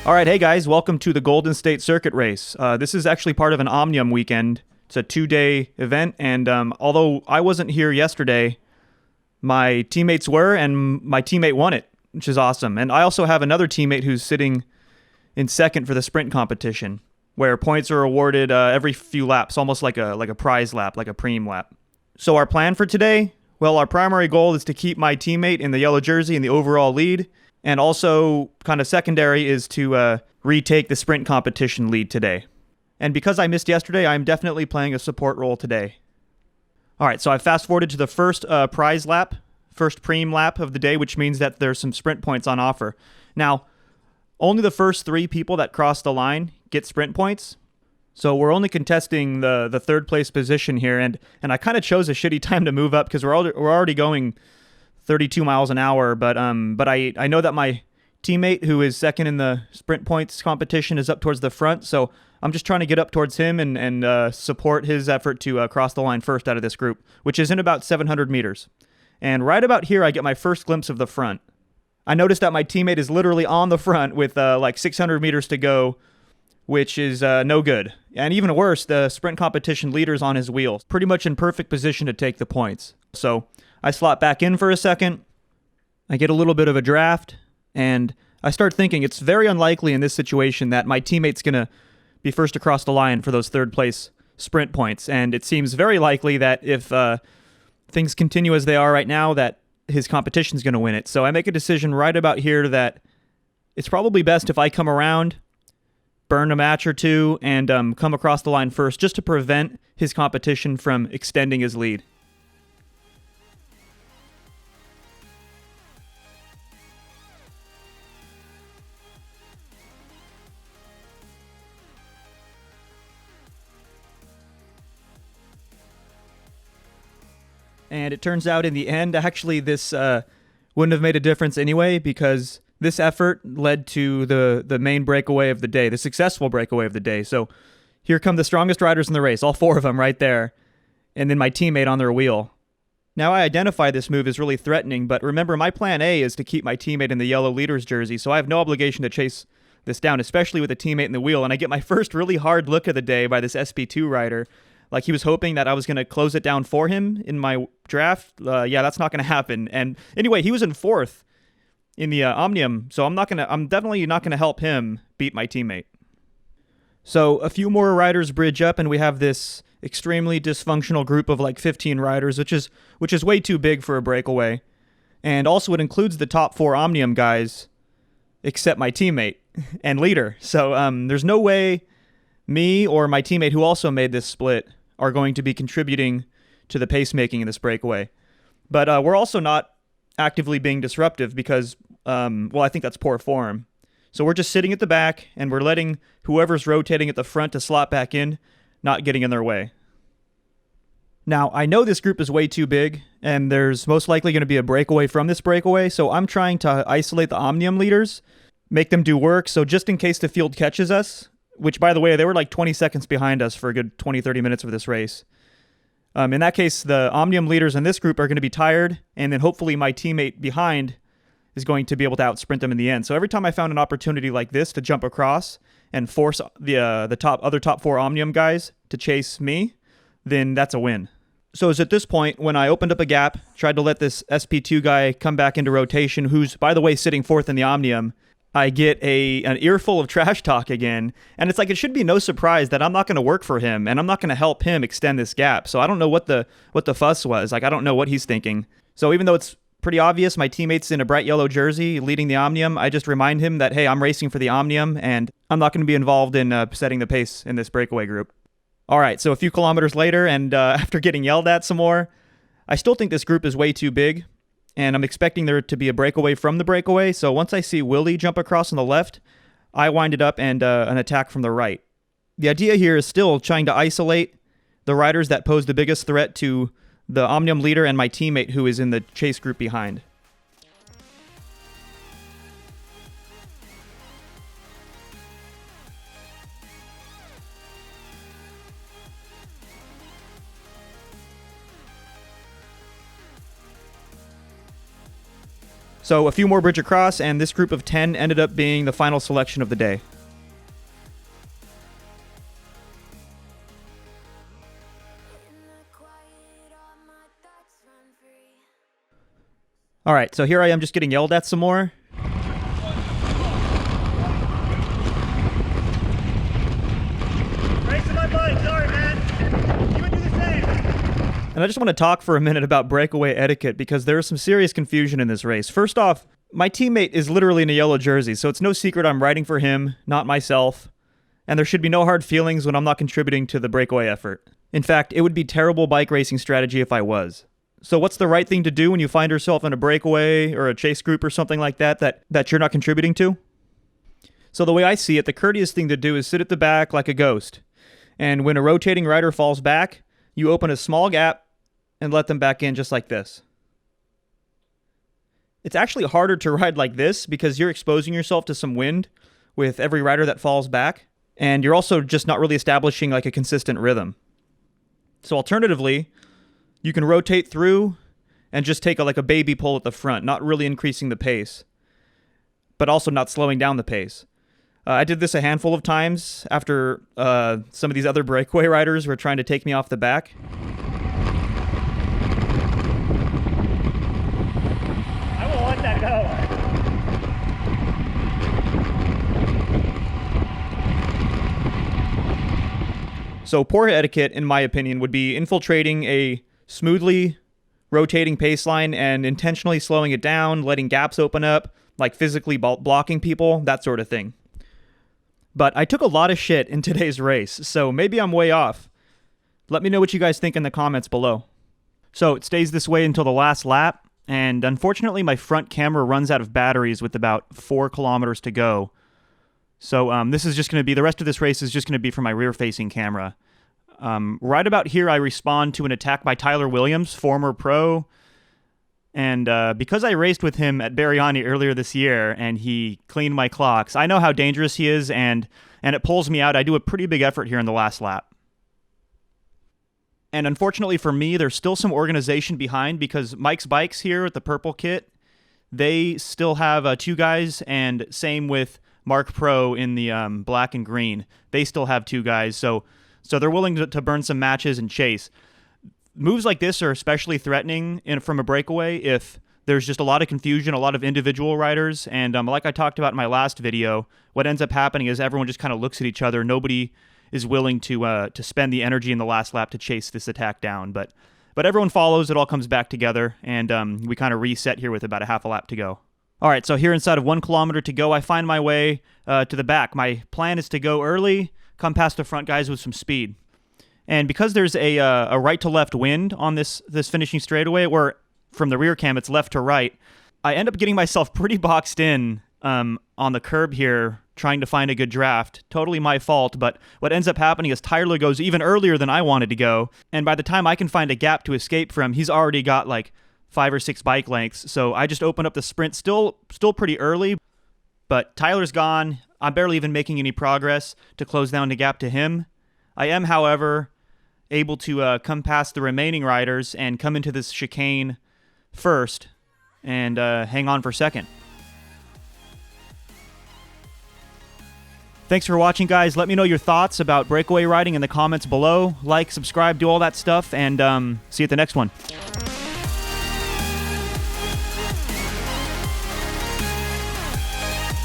All right, hey guys, welcome to the Golden State Circuit Race. This is actually part of an Omnium weekend. It's a 2-day event, and although I wasn't here yesterday, my teammates were, and my teammate won it, which is awesome. And I also have another teammate who's sitting in second for the sprint competition, where points are awarded every few laps, almost like a prize lap, like a preem lap. So our plan for today, well, our primary goal is to keep my teammate in the yellow jersey in the overall lead. And also, kind of secondary, is to retake the sprint competition lead today. And because I missed yesterday, I'm definitely playing a support role today. All right, so I've fast forwarded to the first prize lap, first preem lap of the day, which means that there's some sprint points on offer. Now, only the first 3 people that cross the line get sprint points. So we're only contesting the third place position here, and I kind of chose a shitty time to move up because we're already going 32 miles an hour, but I know that my teammate who is second in the sprint points competition is up towards the front, so I'm just trying to get up towards him and support his effort to cross the line first out of this group, which is in about 700 meters. And right about here, I get my first glimpse of the front. I noticed that my teammate is literally on the front with like 600 meters to go, which is no good. And even worse, the sprint competition leader's on his wheels, pretty much in perfect position to take the points. So I slot back in for a second, I get a little bit of a draft, and I start thinking it's very unlikely in this situation that my teammate's going to be first across the line for those third place sprint points. And it seems very likely that if things continue as they are right now, that his competition's going to win it. So I make a decision right about here that it's probably best if I come around, burn a match or two, and come across the line first just to prevent his competition from extending his lead. And it turns out in the end, actually, this wouldn't have made a difference anyway, because this effort led to the main breakaway of the day, the successful breakaway of the day. So here come the strongest riders in the race, all 4 of them right there, and then my teammate on their wheel. Now, I identify this move as really threatening, but remember, my plan A is to keep my teammate in the yellow leader's jersey, so I have no obligation to chase this down, especially with a teammate in the wheel. And I get my first really hard look of the day by this SP2 rider. Like, he was hoping that I was going to close it down for him in my draft. Yeah, that's not going to happen. And anyway, he was in 4th in the Omnium, so I'm definitely not going to help him beat my teammate. So a few more riders bridge up, and we have this extremely dysfunctional group of like 15 riders, which is way too big for a breakaway. And also it includes the top 4 Omnium guys, except my teammate and leader. So there's no way me or my teammate, who also made this split, are going to be contributing to the pacemaking in this breakaway. But we're also not actively being disruptive because, I think that's poor form. So we're just sitting at the back, and we're letting whoever's rotating at the front to slot back in not getting in their way. Now, I know this group is way too big, and there's most likely going to be a breakaway from this breakaway, so I'm trying to isolate the Omnium leaders, make them do work, so just in case the field catches us, which, by the way, they were like 20 seconds behind us for a good 20-30 minutes of this race. In that case, the Omnium leaders in this group are going to be tired, and then hopefully my teammate behind is going to be able to outsprint them in the end. So every time I found an opportunity like this to jump across and force the other top 4 Omnium guys to chase me, then that's a win. So it's at this point when I opened up a gap, tried to let this SP2 guy come back into rotation, who's, by the way, sitting 4th in the Omnium, I get an earful of trash talk again, and it's like it should be no surprise that I'm not going to work for him, and I'm not going to help him extend this gap. So I don't know what the fuss was. Like, I don't know what he's thinking. So even though it's pretty obvious my teammate's in a bright yellow jersey leading the Omnium, I just remind him that, hey, I'm racing for the Omnium, and I'm not going to be involved in setting the pace in this breakaway group. All right, so a few kilometers later, and after getting yelled at some more, I still think this group is way too big, and I'm expecting there to be a breakaway from the breakaway. So once I see Willie jump across on the left, I wind it up and an attack from the right. The idea here is still trying to isolate the riders that pose the biggest threat to the Omnium leader and my teammate who is in the chase group behind. So a few more bridge across, and this group of 10 ended up being the final selection of the day. All right, so here I am just getting yelled at some more. Brakes in my bike, sorry man. You would do the same. And I just want to talk for a minute about breakaway etiquette because there is some serious confusion in this race. First off, my teammate is literally in a yellow jersey, so it's no secret I'm riding for him, not myself. And there should be no hard feelings when I'm not contributing to the breakaway effort. In fact, it would be terrible bike racing strategy if I was. So what's the right thing to do when you find yourself in a breakaway or a chase group or something like that you're not contributing to? So the way I see it, the courteous thing to do is sit at the back like a ghost. And when a rotating rider falls back, you open a small gap and let them back in just like this. It's actually harder to ride like this because you're exposing yourself to some wind with every rider that falls back. And you're also just not really establishing like a consistent rhythm. So alternatively, you can rotate through and just take like a baby pull at the front, not really increasing the pace, but also not slowing down the pace. I did this a handful of times after some of these other breakaway riders were trying to take me off the back. I won't let that go. So poor etiquette, in my opinion, would be infiltrating a smoothly rotating pace line and intentionally slowing it down, letting gaps open up, like physically blocking people, that sort of thing. But I took a lot of shit in today's race, so maybe I'm way off. Let me know what you guys think in the comments below. So it stays this way until the last lap, and unfortunately my front camera runs out of batteries with about 4 kilometers to go. So this is just going to be, the rest of this race is just going to be for my rear-facing camera. Right about here, I respond to an attack by Tyler Williams, former pro. And because I raced with him at Bariani earlier this year and he cleaned my clocks, I know how dangerous he is, and it pulls me out. I do a pretty big effort here in the last lap. And unfortunately for me, there's still some organization behind because Mike's Bikes here with the purple kit, they still have 2 guys, and same with Mark Pro in the black and green. They still have 2 guys, so they're willing to burn some matches and chase. Moves like this are especially threatening from a breakaway if there's just a lot of confusion, a lot of individual riders, and like I talked about in my last video, what ends up happening is everyone just kind of looks at each other. Nobody is willing to spend the energy in the last lap to chase this attack down, but everyone follows. It all comes back together, and we kind of reset here with about a half a lap to go. All right, so here inside of 1 kilometer to go, I find my way to the back. My plan is to go early, come past the front guys with some speed. And because there's a right-to-left wind on this finishing straightaway, where from the rear cam it's left to right, I end up getting myself pretty boxed in on the curb here, trying to find a good draft. Totally my fault, but what ends up happening is Tyler goes even earlier than I wanted to go, and by the time I can find a gap to escape from, he's already got like 5 or 6 bike lengths, so I just open up the sprint still pretty early, but Tyler's gone. I'm barely even making any progress to close down the gap to him. I am, however, able to come past the remaining riders and come into this chicane first and hang on for second. Thanks for watching, guys. Let me know your thoughts about breakaway riding in the comments below. Like, subscribe, do all that stuff, and see you at the next one.